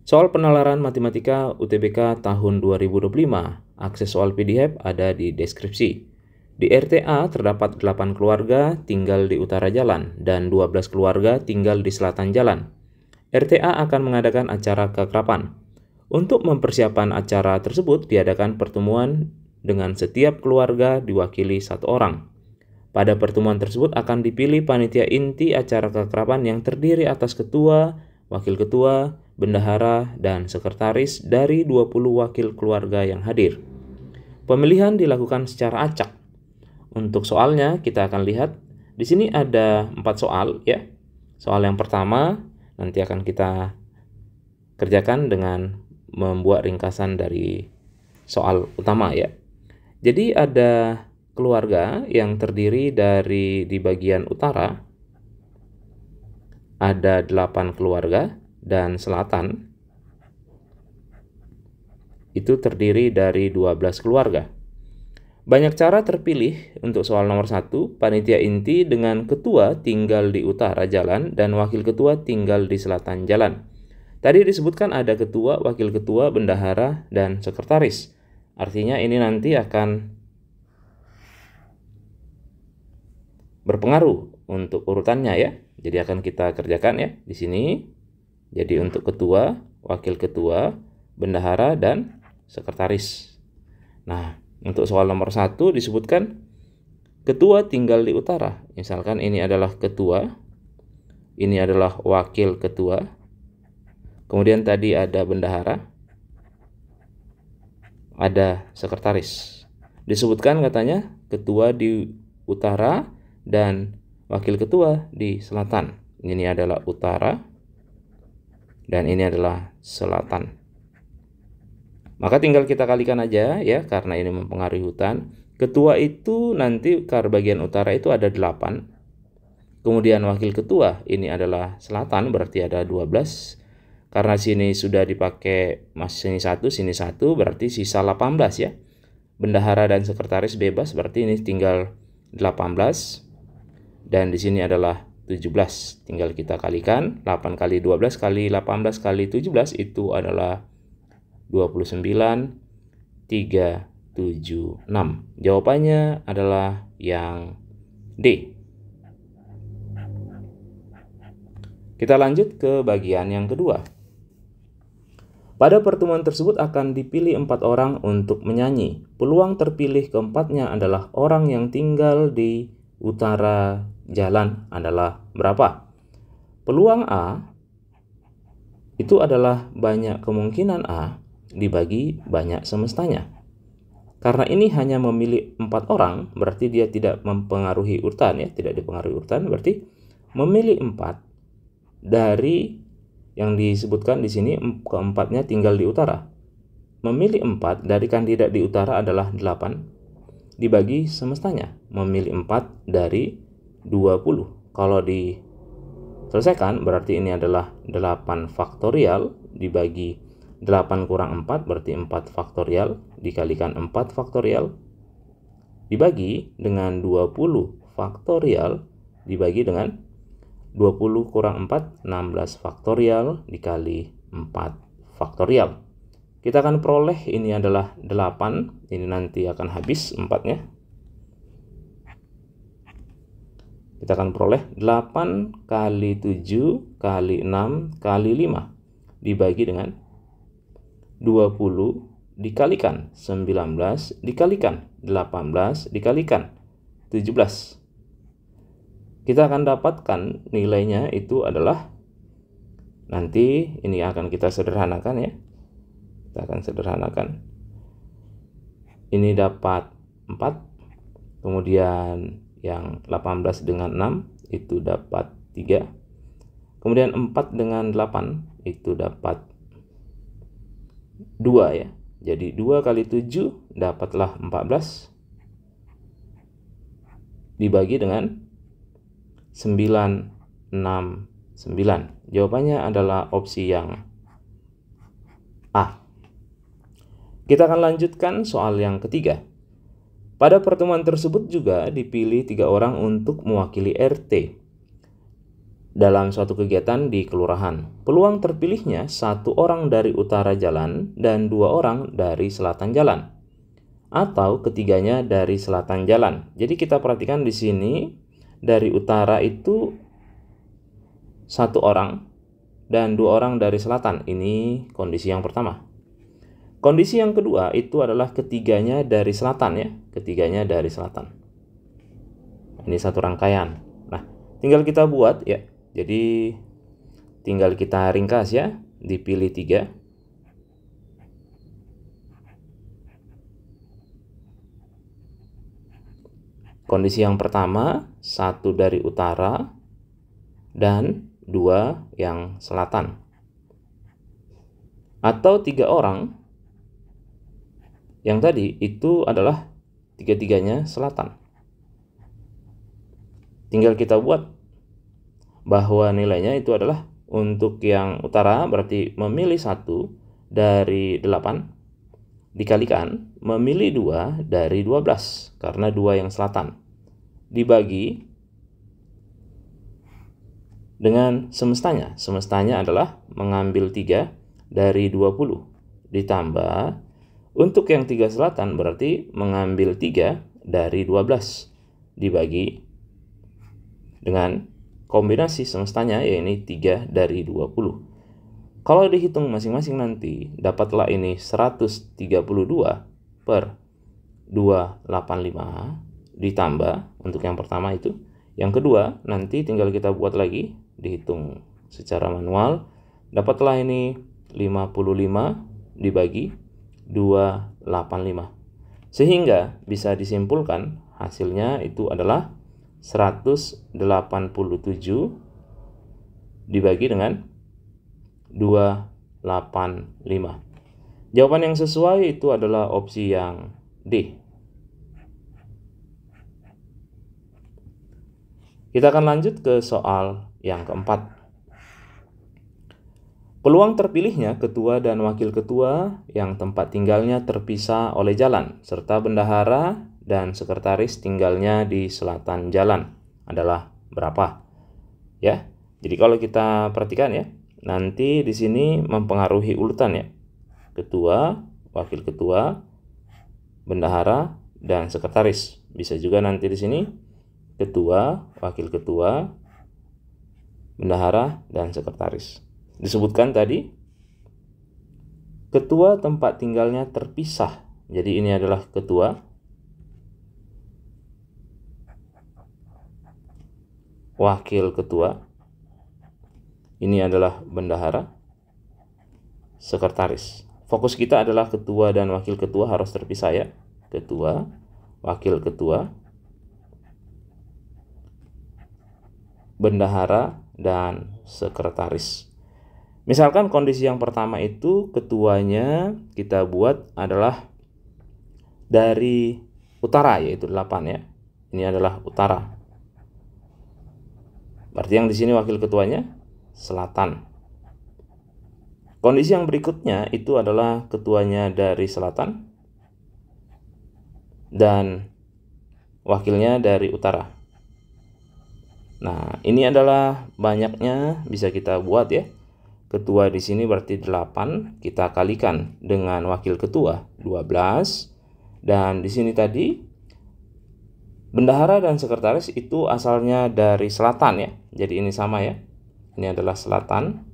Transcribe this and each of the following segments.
Soal penalaran matematika UTBK tahun 2025, akses soal PDF ada di deskripsi. Di RTA terdapat 8 keluarga tinggal di utara jalan dan 12 keluarga tinggal di selatan jalan. RTA akan mengadakan acara keakraban. Untuk mempersiapkan acara tersebut diadakan pertemuan dengan setiap keluarga diwakili satu orang. Pada pertemuan tersebut akan dipilih panitia inti acara keakraban yang terdiri atas ketua, wakil ketua, bendahara, dan sekretaris dari 20 wakil keluarga yang hadir. Pemilihan dilakukan secara acak. Untuk soalnya kita akan lihat di sini ada 4 soal ya. Soal yang pertama nanti akan kita kerjakan dengan membuat ringkasan dari soal utama ya. Jadi ada keluarga yang terdiri dari di bagian utara ada 8 keluarga dan selatan itu terdiri dari 12 keluarga. Banyak cara terpilih untuk soal nomor 1, panitia inti dengan ketua tinggal di utara jalan dan wakil ketua tinggal di selatan jalan. Tadi disebutkan ada ketua, wakil ketua, bendahara, dan sekretaris. Artinya ini nanti akan berpengaruh untuk urutannya ya. Jadi akan kita kerjakan ya di sini. Jadi untuk ketua, wakil ketua, bendahara, dan sekretaris. Nah, untuk soal nomor 1 disebutkan ketua tinggal di utara. Misalkan ini adalah ketua, ini adalah wakil ketua, kemudian tadi ada bendahara, ada sekretaris. Disebutkan katanya ketua di utara dan wakil ketua di selatan. Ini adalah utara dan ini adalah selatan. Maka tinggal kita kalikan aja ya, karena ini mempengaruhi urutan. Ketua itu nanti ke bagian utara itu ada 8. Kemudian wakil ketua ini adalah selatan, berarti ada 12. Karena sini sudah dipakai sini 1, berarti sisa 18 ya. Bendahara dan sekretaris bebas, berarti ini tinggal 18. Dan di sini adalah 17. Tinggal kita kalikan, 8 kali 12 kali 18 kali 17 itu adalah 29, 376. Jawabannya adalah yang D. Kita lanjut ke bagian yang kedua. Pada pertemuan tersebut akan dipilih 4 orang untuk menyanyi. Peluang terpilih keempatnya adalah orang yang tinggal di utara jalan adalah berapa? Peluang A itu adalah banyak kemungkinan A dibagi banyak semestanya. Karena ini hanya memilih 4 orang, berarti dia tidak mempengaruhi urutan ya, tidak dipengaruhi urutan, berarti memilih 4 dari yang disebutkan di sini keempatnya tinggal di utara. Memilih 4 dari kandidat di utara adalah 8 dibagi semestanya. Memilih 4 dari 20. Kalau diselesaikan berarti ini adalah 8 faktorial dibagi 8 kurang 4 berarti 4 faktorial dikalikan 4 faktorial dibagi dengan 20 faktorial dibagi dengan 20 kurang 4, 16 faktorial dikali 4 faktorial. Kita akan peroleh ini adalah 8, ini nanti akan habis 4-nya. Kita akan peroleh 8 kali 7 kali 6 kali 5 dibagi dengan 20 dikalikan 19 dikalikan 18 dikalikan 17. Kita akan dapatkan nilainya itu adalah, nanti ini akan kita sederhanakan ya. Kita akan sederhanakan. Ini dapat 4. Kemudian yang 18 dengan 6 itu dapat 3. Kemudian 4 dengan 8 itu dapat 2 ya. Jadi 2 kali 7 dapatlah 14 dibagi dengan 969. Jawabannya adalah opsi yang A. Kita akan lanjutkan soal yang ketiga. Pada pertemuan tersebut juga dipilih 3 orang untuk mewakili RT. dalam suatu kegiatan di kelurahan. Peluang terpilihnya satu orang dari utara jalan dan dua orang dari selatan jalan, atau ketiganya dari selatan jalan. Jadi kita perhatikan di sini dari utara itu satu orang dan dua orang dari selatan. Ini kondisi yang pertama. Kondisi yang kedua itu adalah ketiganya dari selatan ya, ketiganya dari selatan. Ini satu rangkaian. Nah, tinggal kita buat ya. Jadi tinggal kita ringkas ya, dipilih 3. Kondisi yang pertama, satu dari utara dan 2 yang selatan. Atau 3 orang yang tadi itu adalah tiga-tiganya selatan. Tinggal kita buat bahwa nilainya itu adalah untuk yang utara berarti memilih 1 dari 8 dikalikan memilih 2 dari 12 karena 2 yang selatan dibagi dengan semestanya. Semestanya adalah mengambil 3 dari 20 ditambah untuk yang 3 selatan berarti mengambil 3 dari 12 dibagi dengan kombinasi semestanya, yaitu 3 dari 20. Kalau dihitung masing-masing nanti, dapatlah ini 132 per 285 ditambah untuk yang pertama itu. Yang kedua, nanti tinggal kita buat lagi, dihitung secara manual. Dapatlah ini 55 dibagi 285. Sehingga bisa disimpulkan hasilnya itu adalah 187 dibagi dengan 285. Jawaban yang sesuai itu adalah opsi yang D. Kita akan lanjut ke soal yang keempat. Peluang terpilihnya ketua dan wakil ketua yang tempat tinggalnya terpisah oleh jalan, serta bendahara dan sekretaris tinggalnya di selatan jalan adalah berapa? Ya. Jadi kalau kita perhatikan ya, nanti di sini mempengaruhi urutan ya. Ketua, wakil ketua, bendahara dan sekretaris. Bisa juga nanti di sini ketua, wakil ketua, bendahara dan sekretaris. Disebutkan tadi ketua tempat tinggalnya terpisah. Jadi ini adalah ketua, wakil ketua, ini adalah bendahara, sekretaris. Fokus kita adalah ketua dan wakil ketua harus terpisah ya. Ketua, wakil ketua, bendahara dan sekretaris. Misalkan kondisi yang pertama itu ketuanya kita buat adalah dari utara yaitu 8 ya. Ini adalah utara. Berarti yang di sini wakil ketuanya selatan. Kondisi yang berikutnya itu adalah ketuanya dari selatan dan wakilnya dari utara. Nah, ini adalah banyaknya bisa kita buat ya. Ketua di sini berarti 8, kita kalikan dengan wakil ketua 12. Dan di sini tadi bendahara dan sekretaris itu asalnya dari selatan ya. Jadi ini sama ya. Ini adalah selatan.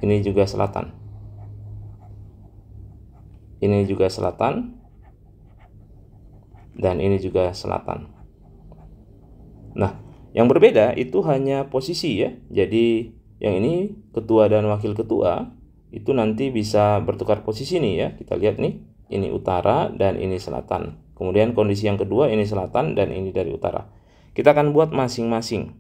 Ini juga selatan. Ini juga selatan. Dan ini juga selatan. Nah, yang berbeda itu hanya posisi ya. Jadi yang ini ketua dan wakil ketua itu nanti bisa bertukar posisi nih ya. Kita lihat nih, ini utara dan ini selatan. Kemudian kondisi yang kedua ini selatan dan ini dari utara. Kita akan buat masing-masing.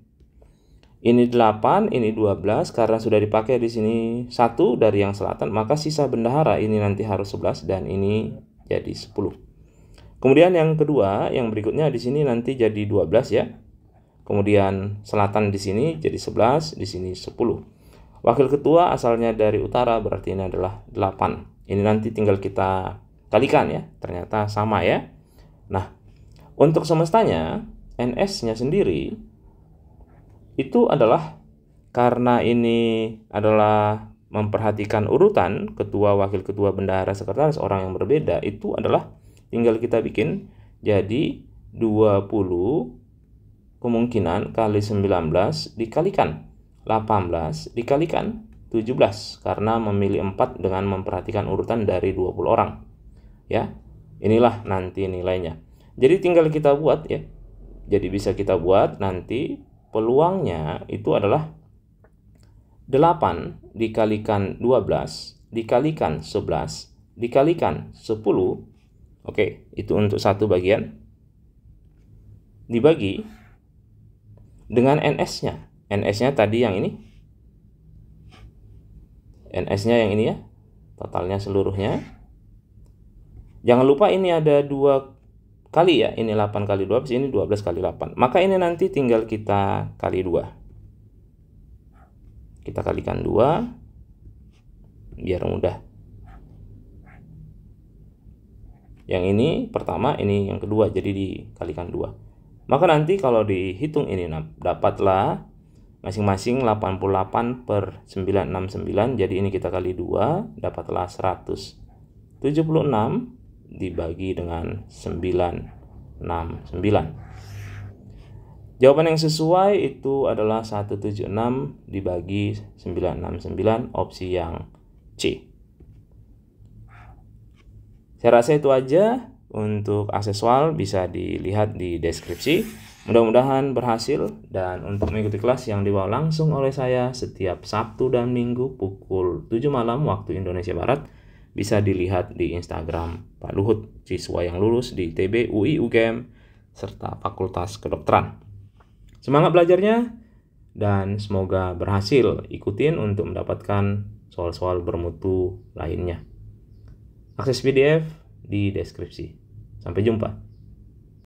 Ini 8, ini 12 karena sudah dipakai di sini 1 dari yang selatan, maka sisa bendahara ini nanti harus 11 dan ini jadi 10. Kemudian yang kedua, yang berikutnya di sini nanti jadi 12 ya. Kemudian selatan di sini jadi 11, di sini 10. Wakil ketua asalnya dari utara berarti ini adalah 8. Ini nanti tinggal kita kalikan ya, ternyata sama ya. Nah, untuk semestanya, NS-nya sendiri itu adalah karena ini adalah memperhatikan urutan ketua, wakil ketua, bendahara, sekretaris, orang yang berbeda, itu adalah tinggal kita bikin jadi 20 kemungkinan kali 19 dikalikan 18 dikalikan 17 karena memilih 4 dengan memperhatikan urutan dari 20 orang. Ya, inilah nanti nilainya. Jadi tinggal kita buat ya. Jadi bisa kita buat nanti peluangnya itu adalah 8 dikalikan 12 dikalikan 11 dikalikan 10. Oke, itu untuk satu bagian. Dibagi dengan NS-nya. NS-nya tadi yang ini. NS-nya yang ini ya. Totalnya seluruhnya. Jangan lupa ini ada 2 kali ya. Ini 8 kali 12, ini 12 kali 8. Maka ini nanti tinggal kita kali 2. Kita kalikan 2 biar mudah. Yang ini pertama, ini yang kedua, jadi dikalikan 2. Maka nanti kalau dihitung ini dapatlah masing-masing 88 per 969. Jadi ini kita kali 2, dapatlah 176 dibagi dengan 969. Jawaban yang sesuai itu adalah 176 dibagi 969, opsi yang C. Saya rasa itu aja untuk aksesual, bisa dilihat di deskripsi. Mudah-mudahan berhasil, dan untuk mengikuti kelas yang dibawa langsung oleh saya setiap Sabtu dan Minggu pukul 7 malam waktu Indonesia Barat, bisa dilihat di Instagram Pak Luhut, siswa yang lulus di ITB, UI, UGM, serta Fakultas Kedokteran. Semangat belajarnya dan semoga berhasil. Ikutin untuk mendapatkan soal-soal bermutu lainnya. Akses PDF di deskripsi. Sampai jumpa.